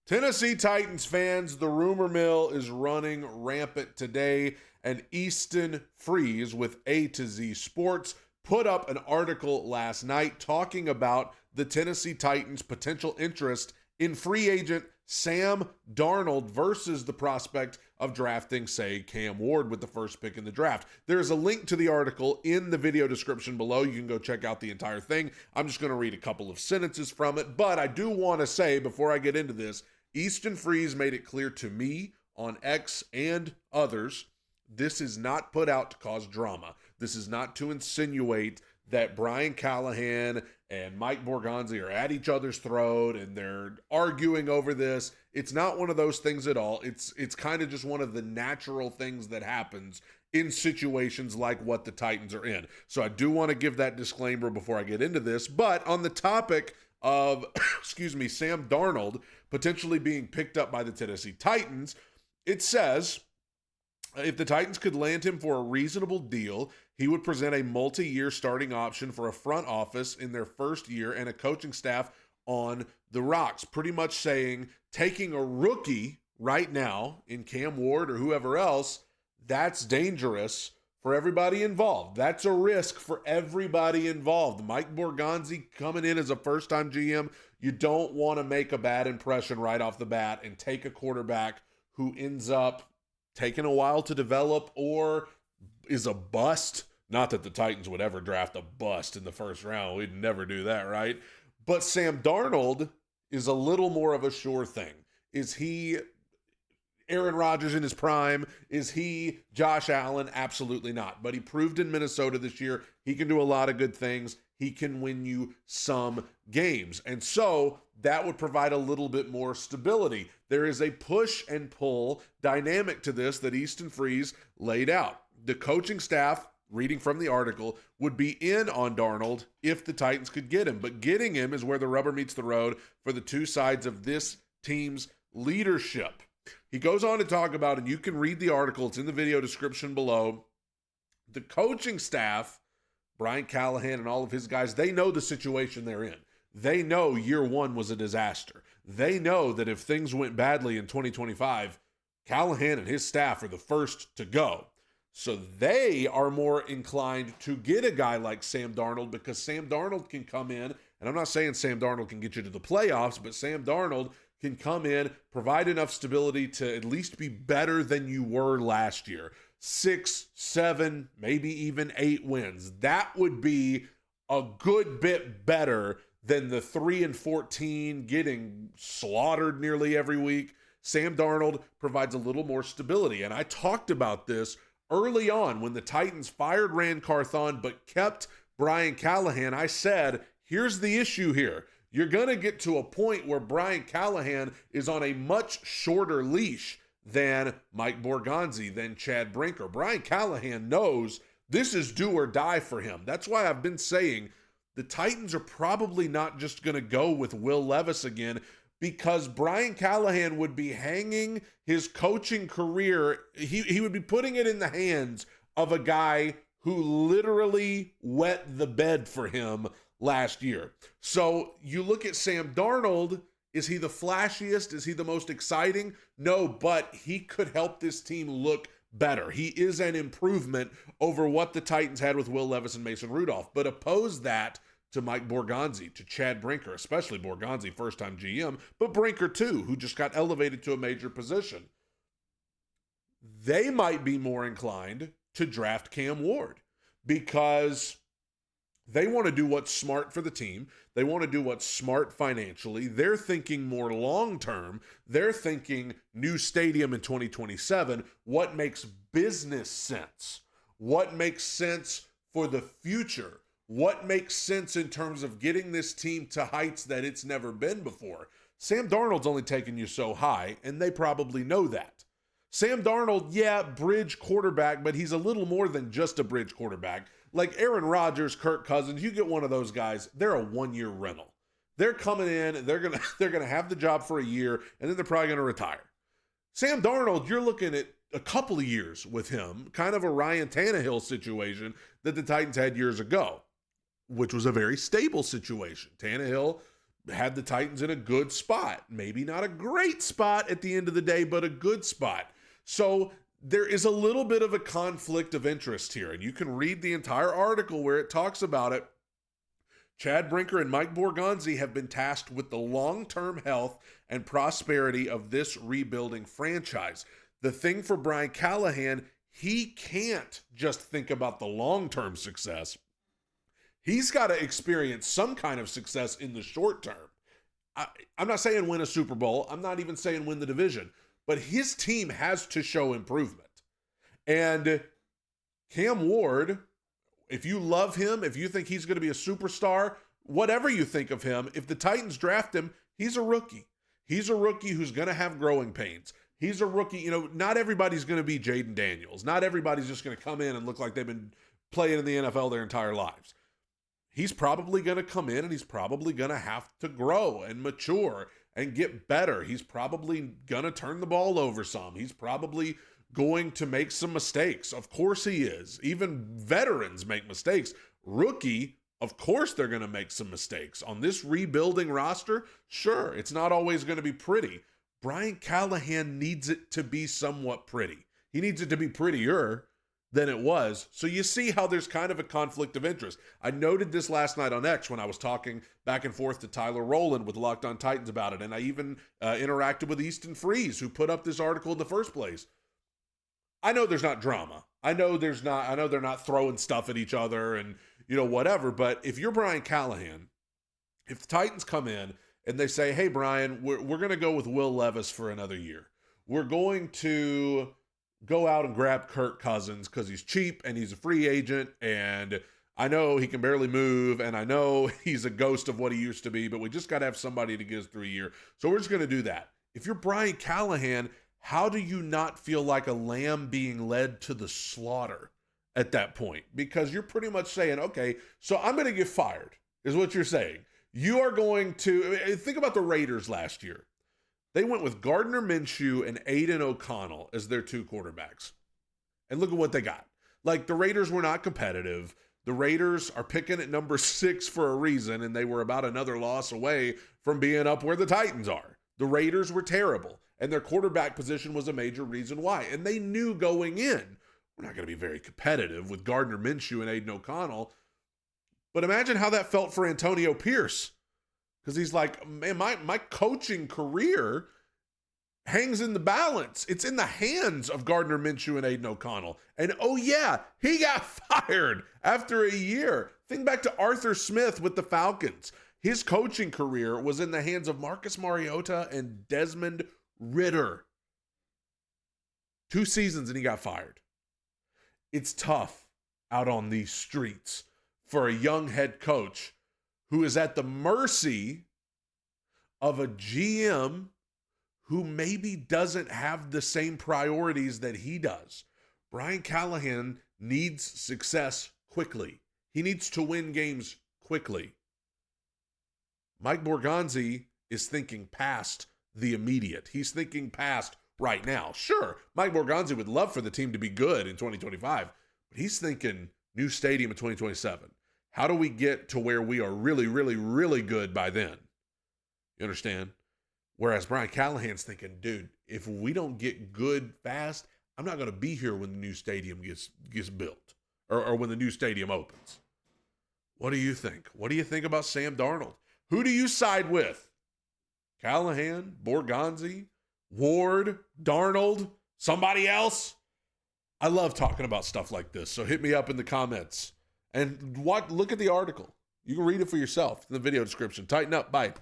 Tennessee Titans fans, the rumor mill is running rampant today, and Easton Freeze with A to Z Sports put up an article last night talking about the Tennessee Titans' potential interest in free agent Sam Darnold versus the prospect of drafting, say, Cam Ward with the first pick in the draft. There is a link to the article in the video description below. You can go check out the entire thing. I'm just going to read a couple of sentences from it, but I do want to say before I get into this, Easton Freeze made it clear to me on X and others, this is not put out to cause drama. This is not to insinuate that Brian Callahan and Mike Borgonzi are at each other's throat and they're arguing over this. It's not one of those things at all. It's kind of just one of the natural things that happens in situations like what the Titans are in. So I do want to give that disclaimer before I get into this. But on the topic of, Sam Darnold potentially being picked up by the Tennessee Titans, it says, if the Titans could land him for a reasonable deal, he would present a multi-year starting option for a front office in their first year and a coaching staff on the rocks. Pretty much saying, taking a rookie right now in Cam Ward or whoever else, that's dangerous for everybody involved. That's a risk for everybody involved. Mike Borgonzi coming in as a first-time GM, you don't want to make a bad impression right off the bat and take a quarterback who ends up taking a while to develop or is a bust. Not that the Titans would ever draft a bust in the first round. We'd never do that, right? But Sam Darnold is a little more of a sure thing. Is he Aaron Rodgers in his prime? Is he Josh Allen? Absolutely not. But he proved in Minnesota this year he can do a lot of good things. He can win you some games. And so that would provide a little bit more stability. There is a push and pull dynamic to this that Easton Freeze laid out. The coaching staff, reading from the article, would be in on Darnold if the Titans could get him. But getting him is where the rubber meets the road for the two sides of this team's leadership. He goes on to talk about, and you can read the article, it's in the video description below, the coaching staff, Brian Callahan and all of his guys, they know the situation they're in. They know year one was a disaster. They know that if things went badly in 2025, Callahan and his staff are the first to go. So they are more inclined to get a guy like Sam Darnold because Sam Darnold can come in, and I'm not saying Sam Darnold can get you to the playoffs, but Sam Darnold can come in, provide enough stability to at least be better than you were last year. 6, 7, maybe even 8 wins. That would be a good bit better than the 3-14 getting slaughtered nearly every week. Sam Darnold provides a little more stability. And I talked about this early on when the Titans fired Rand Carthon but kept Brian Callahan. I said, here's the issue here. You're going to get to a point where Brian Callahan is on a much shorter leash than Mike Borgonzi, than Chad Brinker. Brian Callahan knows this is do or die for him. That's why I've been saying the Titans are probably not just going to go with Will Levis again, because Brian Callahan would be hanging his coaching career. He would be putting it in the hands of a guy who literally wet the bed for him last year. So you look at Sam Darnold. Is he the flashiest? Is he the most exciting? No, but he could help this team look better. He is an improvement over what the Titans had with Will Levis and Mason Rudolph. But oppose that to Mike Borgonzi, to Chad Brinker, especially Borgonzi, first-time GM, but Brinker too, who just got elevated to a major position. They might be more inclined to draft Cam Ward because they want to do what's smart for the team. They want to do what's smart financially. They're thinking more long-term. They're thinking new stadium in 2027. What makes business sense? What makes sense for the future? What makes sense in terms of getting this team to heights that it's never been before? Sam Darnold's only taken you so high, and they probably know that. Sam Darnold, yeah, bridge quarterback, but he's a little more than just a bridge quarterback. Like Aaron Rodgers, Kirk Cousins, you get one of those guys, they're a one-year rental. They're coming in, they're gonna have the job for a year, and then they're probably gonna retire. Sam Darnold, you're looking at a couple of years with him, kind of a Ryan Tannehill situation that the Titans had years ago, which was a very stable situation. Tannehill had the Titans in a good spot. Maybe not a great spot at the end of the day, but a good spot. So there is a little bit of a conflict of interest here, and you can read the entire article where it talks about it. Chad Brinker and Mike Borgonzi have been tasked with the long-term health and prosperity of this rebuilding franchise. The thing for Brian Callahan, he can't just think about the long-term success. He's got to experience some kind of success in the short term. I'm not saying win a Super Bowl. I'm not even saying win the division. But his team has to show improvement. And Cam Ward, if you love him, if you think he's going to be a superstar, whatever you think of him, if the Titans draft him, he's a rookie. He's a rookie who's going to have growing pains. He's a rookie. Not everybody's going to be Jaden Daniels. Not everybody's just going to come in and look like they've been playing in the NFL their entire lives. He's probably going to come in and he's probably going to have to grow and mature and get better. He's probably going to turn the ball over some. He's probably going to make some mistakes. Of course he is. Even veterans make mistakes. Rookie, of course they're going to make some mistakes. On this rebuilding roster, sure, it's not always going to be pretty. Brian Callahan needs it to be somewhat pretty. He needs it to be prettier than it was. So you see how there's kind of a conflict of interest. I noted this last night on X when I was talking back and forth to Tyler Rowland with Locked On Titans about it. And I even interacted with Easton Freeze, who put up this article in the first place. I know there's not drama. I know they're not throwing stuff at each other and, whatever. But if you're Brian Callahan, if the Titans come in and they say, hey, Brian, we're going to go with Will Levis for another year. We're going to go out and grab Kirk Cousins because he's cheap and he's a free agent, and I know he can barely move, and I know he's a ghost of what he used to be, but we just got to have somebody to get us through a year. So we're just going to do that. If you're Brian Callahan, how do you not feel like a lamb being led to the slaughter at that point? Because you're pretty much saying, okay, so I'm going to get fired, is what you're saying. You are going to, think about the Raiders last year. They went with Gardner Minshew and Aiden O'Connell as their two quarterbacks. And look at what they got. Like, the Raiders were not competitive. The Raiders are picking at number 6 for a reason, and they were about another loss away from being up where the Titans are. The Raiders were terrible, and their quarterback position was a major reason why. And they knew going in, we're not going to be very competitive with Gardner Minshew and Aiden O'Connell. But imagine how that felt for Antonio Pierce. Because he's like, man, my coaching career hangs in the balance. It's in the hands of Gardner Minshew and Aiden O'Connell. And oh yeah, he got fired after a year. Think back to Arthur Smith with the Falcons. His coaching career was in the hands of Marcus Mariota and Desmond Ridder. 2 seasons and he got fired. It's tough out on these streets for a young head coach who is at the mercy of a GM who maybe doesn't have the same priorities that he does. Brian Callahan needs success quickly. He needs to win games quickly. Mike Borgonzi is thinking past the immediate. He's thinking past right now. Sure, Mike Borgonzi would love for the team to be good in 2025, but he's thinking new stadium in 2027. How do we get to where we are really, really, really good by then? You understand? Whereas Brian Callahan's thinking, dude, if we don't get good fast, I'm not going to be here when the new stadium gets built or when the new stadium opens. What do you think? What do you think about Sam Darnold? Who do you side with? Callahan, Borgonzi, Ward, Darnold, somebody else? I love talking about stuff like this, so hit me up in the comments. And look at the article. You can read it for yourself in the video description. Tighten up. Bye.